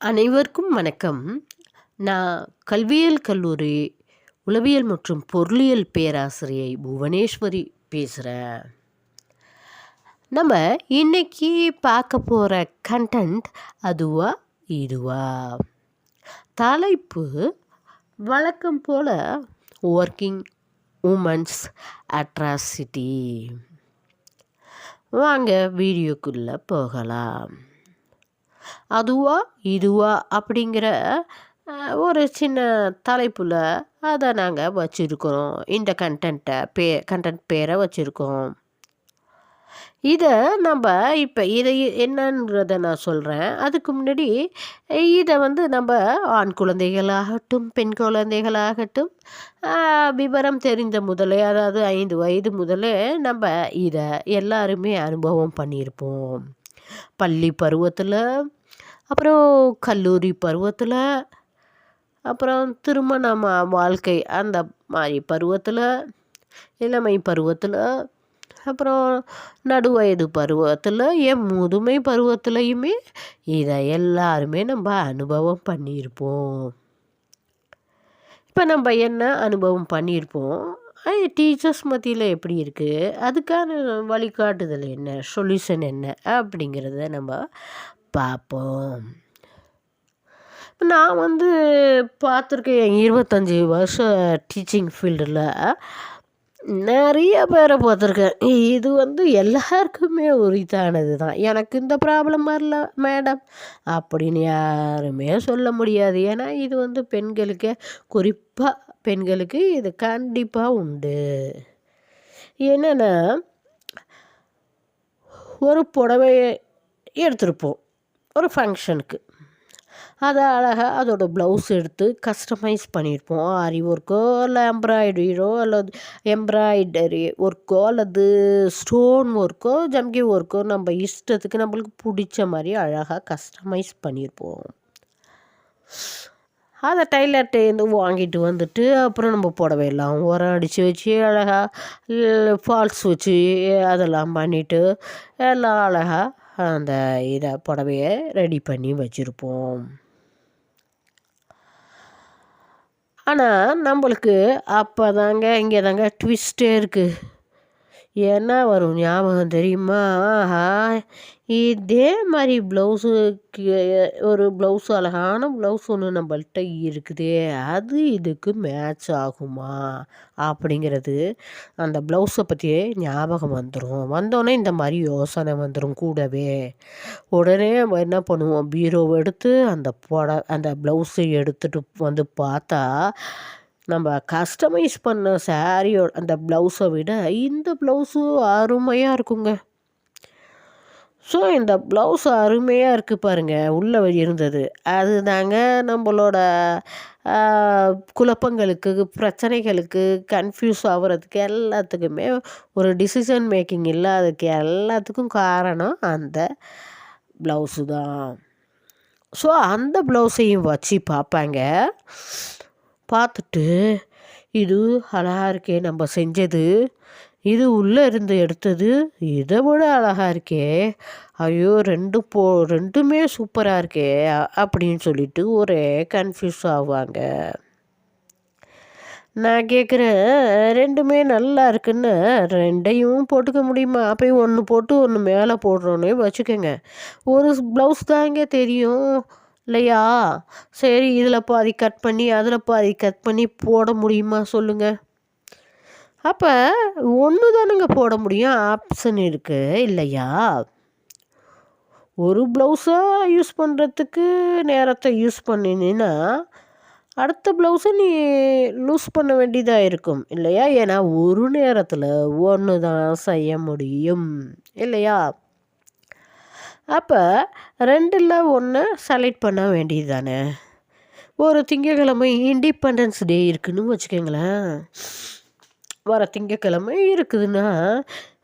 அனைவருக்கும் வணக்கம். நான் கல்வியியல் கல்லூரி உளவியல் மற்றும் பொருளியல் பேராசிரியை புவனேஸ்வரி பேசுகிறேன். நம்ம இன்னைக்கு பார்க்க போகிற கண்டென்ட் அதுவா இதுவா? தலைப்பு வழக்கம் போல் ஒர்க்கிங் உமன்ஸ் அட்ராசிட்டி. வாங்க வீடியோக்குள்ளே போகலாம். அதுவா இதுவா அப்படிங்கிற ஒரு சின்ன தலைப்பில் அதை நாங்கள் வச்சுருக்கிறோம். இந்த கண்டென்ட் பேரை வச்சுருக்கோம். இதை நம்ம இப்போ இதை என்னன்றதை நான் சொல்கிறேன். அதுக்கு முன்னாடி இதை நம்ம ஆண் குழந்தைகளாகட்டும் பெண் குழந்தைகளாகட்டும் விவரம் தெரிந்த முதலே, அதாவது 5 வயது முதலே நம்ம இதை எல்லாருமே அனுபவம் பண்ணியிருப்போம். பள்ளி பருவத்தில், அப்புறம் கல்லூரி பருவத்தில், அப்புறம் திருமண வாழ்க்கை அந்த மாதிரி பருவத்தில், இளமை பருவத்தில், அப்புறம் நடுவயது பருவத்தில், முதுமை பருவத்துலையுமே இதை எல்லாருமே நம்ம அனுபவம் பண்ணியிருப்போம். இப்போ நம்ம என்ன அனுபவம் பண்ணியிருப்போம், டீச்சர்ஸ் மத்தியில் எப்படி இருக்குது, அதுக்கான வழிகாட்டுதல் என்ன, சொல்யூஷன் என்ன அப்படிங்கிறத நம்ம பார்ப்போம். நான் பார்த்துருக்கேன் 25 வருஷம் டீச்சிங் ஃபீல்டில் நிறைய பேரை பார்த்துருக்கேன். இது எல்லாருக்குமே உரித்தானது தான். எனக்கு இந்த ப்ராப்ளம் வரல மேடம் அப்படின்னு யாருமே சொல்ல முடியாது. ஏன்னா இது பெண்களுக்கு, குறிப்பாக பெண்களுக்கு இது கண்டிப்பாக உண்டு. என்னென்னா, ஒரு புடவையை எடுத்துருப்போம் ஒரு ஃபங்க்ஷனுக்கு. அதை அழகாக அதோட ப்ளவுஸ் எடுத்து கஸ்டமைஸ் பண்ணியிருப்போம். ஆரி ஒர்க்கோ இல்லை எம்ப்ராய்டரி ஒர்க்கோ அல்லது ஸ்டோன் ஒர்க்கோ ஜம்கி ஒர்க்கோ நம்ம இஷ்டத்துக்கு நம்மளுக்கு பிடிச்ச மாதிரி அழகாக கஸ்டமைஸ் பண்ணியிருப்போம். அதை டைலர்கிட்டேருந்து வாங்கிட்டு வந்துட்டு அப்புறம் நம்ம புடவையெல்லாம் உரம் அடித்து வச்சு அழகாக ஃபால்ஸ் வச்சு அதெல்லாம் பண்ணிவிட்டு எல்லாம் அழகாக அந்த புடவையை ரெடி பண்ணி வச்சுருப்போம். ஆனால் நம்மளுக்கு அப்போ இங்கே ட்விஸ்டே இருக்குது. என்ன வரும் ஞாபகம் தெரியுமா? இதே மாதிரி ஒரு ப்ளவுஸு, அழகான ப்ளவுஸ் ஒன்று நம்மள்கிட்ட இருக்குதே, அது இதுக்கு மேட்ச் ஆகுமா அப்படிங்கிறது அந்த ப்ளவுஸை பற்றியே ஞாபகம் வந்துடும். வந்தோடனே இந்த மாதிரி யோசனை வந்துடும் கூடவே. உடனே நம்ம என்ன பண்ணுவோம், பீரோவை எடுத்து அந்த ப்ளவுஸை எடுத்துகிட்டு பார்த்தா நம்ம கஸ்டமைஸ் பண்ண சாரியோட அந்த ப்ளவுஸை விட இந்த ப்ளவுஸு அருமையாக இருக்குங்க. ஸோ இந்த ப்ளவுஸ் அருமையாக இருக்குது பாருங்கள். உள்ளே இருந்தது நம்மளோட குழப்பங்களுக்கு, பிரச்சனைகளுக்கு, கன்ஃபியூஸ் ஆகிறதுக்கு எல்லாத்துக்குமே, ஒரு டிசிஷன் மேக்கிங் இல்லாததுக்கு எல்லாத்துக்கும் காரணம் அந்த ப்ளவுஸு தான். ஸோ அந்த ப்ளவுஸையும் வச்சு பார்ப்பாங்க. பார்த்துட்டு இது அழகாக இருக்கே நம்ம செஞ்சது, இது உள்ளே இருந்து எடுத்தது இதை விட அழகாக இருக்கே, ஐயோ ரெண்டுமே சூப்பராக இருக்கே அப்படின்னு சொல்லிட்டு ஒரே கன்ஃபியூஸ் ஆவாங்க. நான் கேட்குறேன், ரெண்டுமே நல்லா இருக்குன்னு ரெண்டையும் போட்டுக்க முடியுமா? அப்போ ஒன்று போட்டு ஒன்று மேலே போடுறோன்னே வச்சுக்கோங்க, ஒரு ப்ளவுஸ் தாங்க தெரியும் இல்லையா? சரி, இதில் பாதி கட் பண்ணி அதில் பாதி கட் பண்ணி போட முடியுமா சொல்லுங்கள்? அப்போ ஒன்று தானுங்க போட முடியும், ஆப்ஷன் இருக்குது இல்லையா? ஒரு ப்ளவுஸாக யூஸ் பண்ணுறதுக்கு நேரத்தை யூஸ் பண்ணினீன்னா அடுத்த ப்ளவுஸை நீ லூஸ் பண்ண வேண்டியதாக இருக்கும் இல்லையா? ஏன்னா ஒரு நேரத்தில் ஒன்று தான் செய்ய முடியும் இல்லையா? அப்போ 2ல் 1 செலக்ட் பண்ண வேண்டியது தானே. ஒரு திங்கக்கிழமை இண்டிபெண்டன்ஸ் டே இருக்குதுன்னு வச்சுக்கோங்களேன். வர திங்கக்கிழமை இருக்குதுன்னா,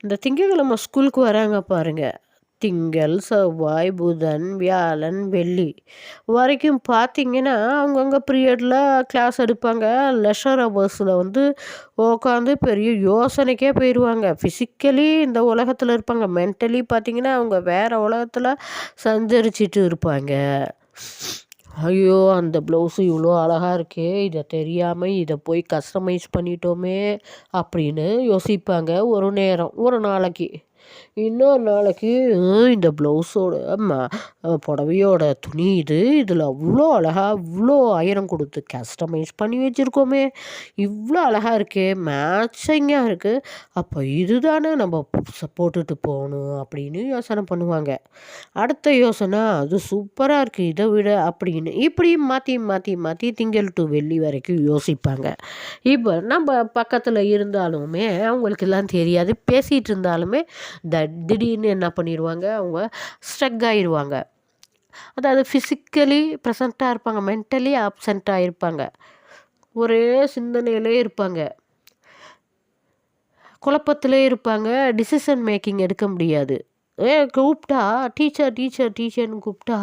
இந்த திங்கக்கிழமை ஸ்கூலுக்கு வராங்க பாருங்கள், திங்கள், செவ்வாய், புதன், வியாழன், வெள்ளி வரைக்கும் பார்த்திங்கன்னா அவங்கவுங்க பீரியடில் கிளாஸ் எடுப்பாங்க. லெஷர் ஹவர்ஸில் உட்காந்து பெரிய யோசனைக்கே போயிடுவாங்க. ஃபிசிக்கலி இந்த உலகத்தில் இருப்பாங்க, மென்டலி பார்த்திங்கன்னா அவங்க வேறு உலகத்தில் சஞ்சரிச்சிட்டு இருப்பாங்க. ஐயோ! அந்த ப்ளவுஸு இவ்வளோ அழகா இருக்கே! இத தெரியாம இத போய் கஸ்டமைஸ் பண்ணிட்டோமே! அப்படின்னு யோசிப்பாங்க ஒரு நேரம், ஒரு நாளைக்கு. இன்னொரு நாளைக்கு இந்த ப்ளவுஸோட ம புடவையோட துணி இது. இதில அவ்ளோ அழகா இவ்ளோ ஆயிரம் கொடுத்து கஸ்டமைஸ் பண்ணி வச்சிருக்கோமே! இவ்ளோ அழகா இருக்கே! மேட்சிங்கா இருக்கு. அப்போ இதுதானே நம்ம போட்டுட்டு போணும் அப்படின்னு யோசனை பண்ணுவாங்க. அடுத்த யோசனை அது சூப்பரா இருக்கு இத விட அப்படின்னு. இப்படி மாத்தி, மாத்தி, மாத்தி திங்கள் டூ வெள்ளி வரைக்கும் யோசிப்பாங்க. இப்ப நம்ம பக்கத்துல இருந்தாலுமே அவங்களுக்கெல்லாம் தெரியாது. பேசிட்டு இருந்தாலுமே திடீர்னு என்ன பண்ணிருவாங்க, அவங்க ஸ்ட்ரக் ஆயிருவாங்க. அதாவது ஃபிசிக்கலி ப்ரெசென்ட்டா இருப்பாங்க. மென்டலி ஆப்சென்ட்டா இருப்பாங்க. ஒரே சிந்தனையிலே இருப்பாங்க. குழப்பத்திலே இருப்பாங்க. டிசிஷன் மேக்கிங் எடுக்க முடியாது. கூப்பிட்டா டீச்சர், டீச்சர், டீச்சர்ன்னு கூப்பிட்டா,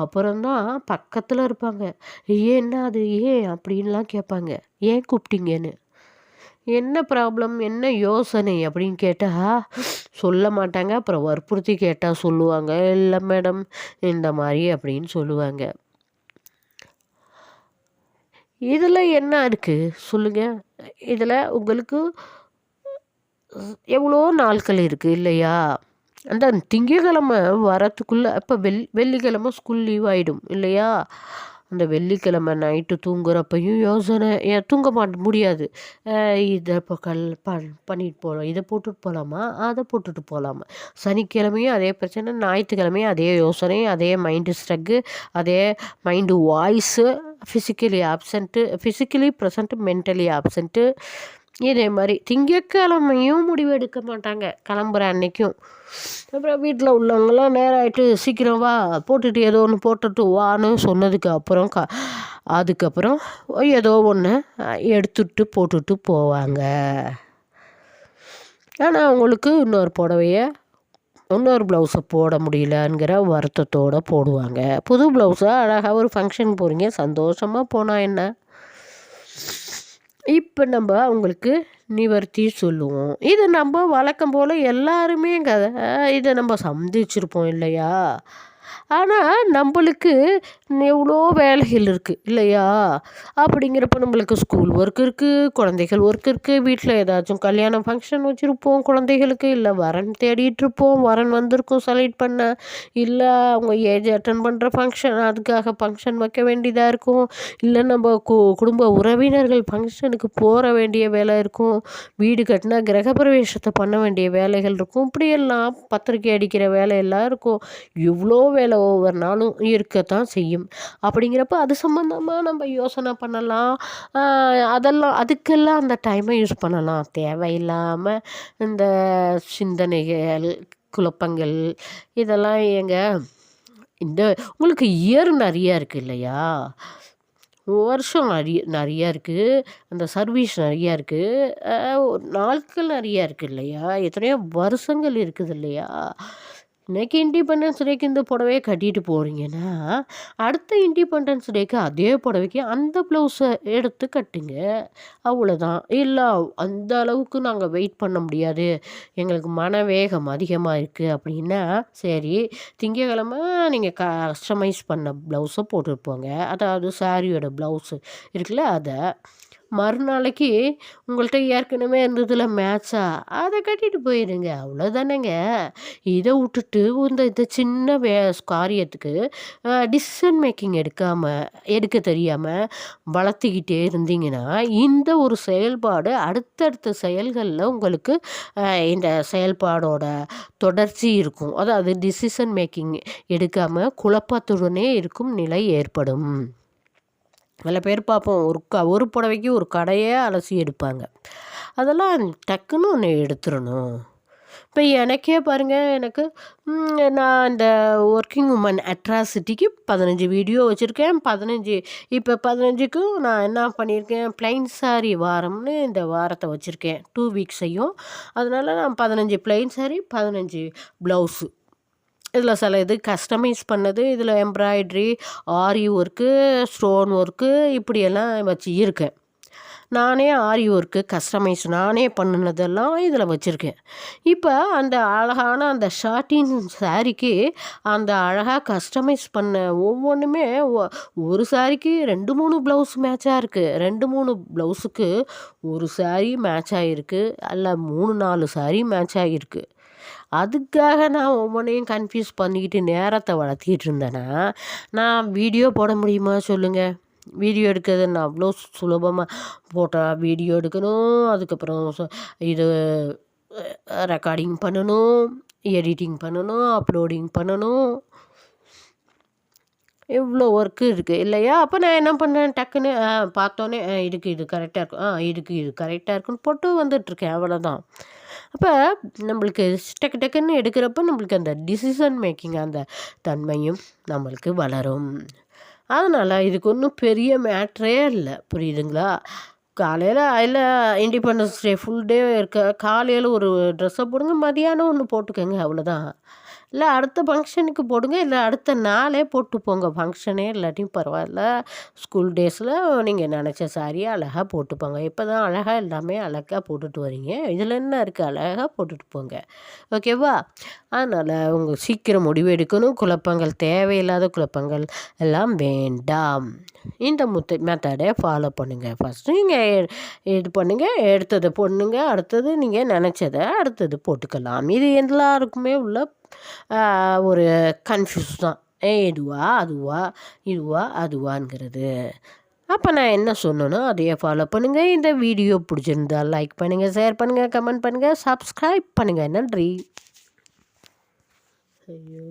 அப்புறம் தான் பக்கத்துல இருப்பாங்க. "ஏன் என்ன அது? ஏன்?" அப்படின்லாம் கேட்பாங்க. "ஏன் கூப்பிட்டீங்கன்னு?" "என்ன ப்ராப்ளம்? என்ன யோசனை?" அப்படின்னு கேட்டா, சொல்ல மாட்டாங்க. அப்புறம் வற்புறுத்தி கேட்டா சொல்லுவாங்க. "இல்ல மேடம், இந்த மாரி" அப்படின்னு சொல்லுவாங்க. இதுல என்ன இருக்கு? சொல்லுங்க. இதுல உங்களுக்கு எவ்வளோ நாட்கள் இருக்கு இல்லையா? அந்த திங்கட்கிழமை வரத்துக்குள்ள இப்ப வெள்ளிக்கிழமை ஸ்கூல் லீவ் ஆயிடும் இல்லையா? அந்த வெள்ளிக்கிழமை நைட்டு தூங்குறப்பயும் யோசனை தூங்க முடியாது. இத இப்போ பண்ணிட்டு போலாம். இத போட்டுட்டு போலாமா? அத போட்டுட்டு போலாமா? சனிக்கிழமையும் அதே பிரச்சனை, ஞாயித்துக்கிழமையும் அதே யோசனை, அதே மைண்டு ஸ்ட்ரக்கு, அதே mind voice, physically present, mentally absent. இதே மாரி திங்கட்கிழமையும் முடிவு எடுக்க மாட்டாங்க, கிளம்புற அன்னைக்கும். அப்புறம் வீட்டில் உள்ளவங்கலாம் நேரம் ஆயிட்டு சீக்கிரம் வா போட்டுட்டு ஏதோ ஒன்று போட்டுட்டு வான்னு சொன்னதுக்கு அப்புறம் அதுக்கப்புறம் ஏதோ ஒன்று எடுத்துட்டு போட்டுட்டு போவாங்க. ஆனால் அவங்களுக்கு இன்னொரு புடவைய இன்னொரு ப்ளவுஸை போட முடியலங்கிற வருத்தத்தோடு போடுவாங்க. புது ப்ளவுஸை அழகாக ஒரு ஃபங்க்ஷன் போகிறீங்க, சந்தோஷமாக போனால் என்ன? இப்போ நம்ம அவங்களுக்கு நிவர்த்தி சொல்லுவோம். இது நம்ம வழக்கம் போல் எல்லாருமே இதை நம்ம சந்திச்சிருப்போம் இல்லையா? ஆனால் நம்மளுக்கு எவ்வளோ வேலைகள் இருக்குது இல்லையா? அப்படிங்கிறப்ப நம்மளுக்கு ஸ்கூல் ஒர்க் இருக்குது, குழந்தைகள் ஒர்க் இருக்குது, வீட்டில் ஏதாச்சும் கல்யாணம் ஃபங்க்ஷன் வச்சுருப்போம் குழந்தைகளுக்கு, இல்லை வரன் தேடிட்டுருப்போம், வரன் வந்திருக்கும் செலக்ட் பண்ண, இல்லை அவங்க ஏஜ் அட்டன் பண்ணுற ஃபங்க்ஷன், அதுக்காக ஃபங்க்ஷன் வைக்க வேண்டியதாக இருக்கும், இல்லை நம்ம குடும்ப உறவினர்கள் ஃபங்க்ஷனுக்கு போக வேண்டிய வேலை இருக்கும், வீடு கட்டினா கிரகப்பிரவேசத்தை பண்ண வேண்டிய வேலைகள் இருக்கும், இப்படியெல்லாம் பத்திரிக்கை அடிக்கிற வேலையெல்லாம் இருக்கும். இவ்வளோ வேலை ஒவ்வொரு நாளும் இருக்கத்தான் செய்யும். அப்படிங்கிறப்ப அது சம்மந்தமாக நம்ம யோசனை பண்ணலாம். அதுக்கெல்லாம் அந்த டைமை யூஸ் பண்ணலாம். தேவையில்லாமல் இந்த சிந்தனைகள், குழப்பங்கள் இதெல்லாம் இந்த உங்களுக்கு இயர் நிறையா இருக்குது இல்லையா? வருஷம் நிறையா இருக்குது. அந்த சர்வீஸ் நிறையா இருக்குது. நாட்கள் நிறையா இருக்குது இல்லையா? எத்தனையோ வருஷங்கள் இருக்குது இல்லையா? இன்னைக்கு இண்டிபெண்டன்ஸ் டேக்கு இந்த புடவைய கட்டிட்டு போகிறீங்கன்னா, அடுத்த இண்டிபெண்டன்ஸ் டேக்கு அதே புடவைக்கு அந்த ப்ளவுஸை எடுத்து கட்டுங்க. அவ்வளோதான். இல்லை அந்த அளவுக்கு நாங்கள் வெயிட் பண்ண முடியாது, எங்களுக்கு மனவேகம் அதிகமாக இருக்குது அப்படின்னா, சரி திங்கக்கிழமை நீங்கள் கஸ்டமைஸ் பண்ண ப்ளவுஸை போட்டுட்டு போங்க. அதாவது சாரியோட ப்ளவுஸு இருக்குல்ல அதை. மறுநாளைக்கு உங்கள்கிட்ட ஏற்கனவே இருந்ததில் மேட்சா அதை கட்டிட்டு போயிடுங்க. அவ்வளோதானேங்க. இதை விட்டுட்டு இந்த சின்ன காரியத்துக்கு டிசிஷன் மேக்கிங் எடுக்க தெரியாமல் வளர்த்திக்கிட்டே இருந்தீங்கன்னா, இந்த ஒரு செயல்பாடு அடுத்தடுத்த செயல்களில் உங்களுக்கு இந்த செயல்பாடோட தொடர்ச்சி இருக்கும். அதாவது டிசிஷன் மேக்கிங் எடுக்காமல் குழப்பத்துடனே இருக்கும் நிலை ஏற்படும். சில பேர் பார்ப்போம், ஒரு புடவைக்கு ஒரு கடையே அலசி எடுப்பாங்க. அதெல்லாம் டக்குன்னு ஒன்று எடுத்துடணும். இப்போ எனக்கே பாருங்கள், நான் இந்த ஒர்க்கிங் உமன் அட்ராசிட்டிக்கு 15 வீடியோ வச்சுருக்கேன். இப்போ 15க்கும் நான் என்ன பண்ணியிருக்கேன், பிளைன் சாரி வாரம்னு இந்த வாரத்தை வச்சுருக்கேன், 2 வீக்ஸையும். அதனால் நான் 15 பிளைன் சாரி, 15 ப்ளவுஸு. இதில் சில இது கஸ்டமைஸ் பண்ணது, இதில் எம்ப்ராய்ட்ரி, ஆரி ஒர்க்கு, ஸ்டோன் ஒர்க்கு இப்படியெல்லாம் வச்சு இருக்கேன். நானே ஆரி ஒர்க்கு கஸ்டமைஸ் நானே பண்ணினதெல்லாம் இதில் வச்சுருக்கேன். இப்போ அந்த அழகான அந்த ஷார்ட்டின் சாரீக்கு அந்த அழகாக கஸ்டமைஸ் பண்ண ஒவ்வொன்றுமே ஒரு சாரீக்கு 2 3 ப்ளவுஸ் மேட்சாக இருக்குது. 2 3 ப்ளவுஸுக்கு ஒரு சாரீ மேட்ச் ஆகிருக்கு, அல்ல 3 4 சாரீ மேட்ச் ஆகிருக்கு. அதுக்காக நான் ஒவ்வொன்றையும் கன்ஃப்யூஸ் பண்ணிக்கிட்டு நேரத்தை வளர்த்திட்டு இருந்தேன்னா நான் வீடியோ போட முடியுமா சொல்லுங்கள்? வீடியோ எடுக்கிறது நான் அவ்வளோ சுலபமாக போட்டால் வீடியோ எடுக்கணும், அதுக்கப்புறம் இது ரெக்கார்டிங் பண்ணணும், எடிட்டிங் பண்ணணும், அப்லோடிங் பண்ணணும், இவ்வளோ ஒர்க்கு இருக்குது இல்லையா? அப்போ நான் என்ன பண்ணேன், டக்குன்னு பார்த்தோன்னே இதுக்கு இது கரெக்டாக இருக்கும், இதுக்கு இது கரெக்டாக இருக்குன்னு போட்டு வந்துட்டுருக்கேன், அவ்வளோதான். அப்போ நம்மளுக்கு டக்கு டக்குன்னு எடுக்கிறப்ப நம்மளுக்கு அந்த டிசிஷன் மேக்கிங் அந்த தன்மையும் நம்மளுக்கு வளரும். அதனால் இதுக்கு ஒன்றும் பெரிய மேட்ரே இல்லை, புரியுதுங்களா? காலையில் இல்லை இண்டிபெண்டன்ஸ் டே ஃபுல் டே இருக்க காலையில் ஒரு ட்ரெஸ்ஸை போடுங்க, மதியானம் ஒன்று போட்டுக்கோங்க, அவ்வளோதான். இல்லை அடுத்த ஃபங்க்ஷனுக்கு போடுங்க, இல்லை அடுத்த நாளே போட்டு போங்க, ஃபங்க்ஷனே இல்லாட்டியும் பரவாயில்ல. ஸ்கூல் டேஸில் நீங்கள் நினச்ச சாரியை அழகாக போட்டுப்போங்க. இப்போ தான் அழகாக எல்லாமே அழகாக போட்டுட்டு வரீங்க, இதில் என்ன இருக்குது, அழகாக போட்டுட்டு போங்க, ஓகேவா? அதனால் உங்கள் சீக்கிரம் முடிவு எடுக்கணும். குழப்பங்கள், தேவையில்லாத குழப்பங்கள் எல்லாம் வேண்டாம். இந்த மெத்தடை ஃபாலோ பண்ணுங்கள். ஃபஸ்ட்டு நீங்கள் இது பண்ணுங்கள், எடுத்ததை பொண்ணுங்க, அடுத்தது நீங்கள் நினச்சதை அடுத்தது போட்டுக்கலாம். இது எல்லாருக்குமே உள்ள ஒரு கன்ஃப்யூஸ் தான். இதுவா அதுவா, இதுவா அதுவாங்கிறது. அப்போ நான் என்ன சொன்னனோ அதையே ஃபாலோ பண்ணுங்கள். இந்த வீடியோ பிடிச்சிருந்தால் லைக் பண்ணுங்கள், ஷேர் பண்ணுங்கள், கமெண்ட் பண்ணுங்கள், சப்ஸ்கிரைப் பண்ணுங்கள். நன்றி. ஐயோ.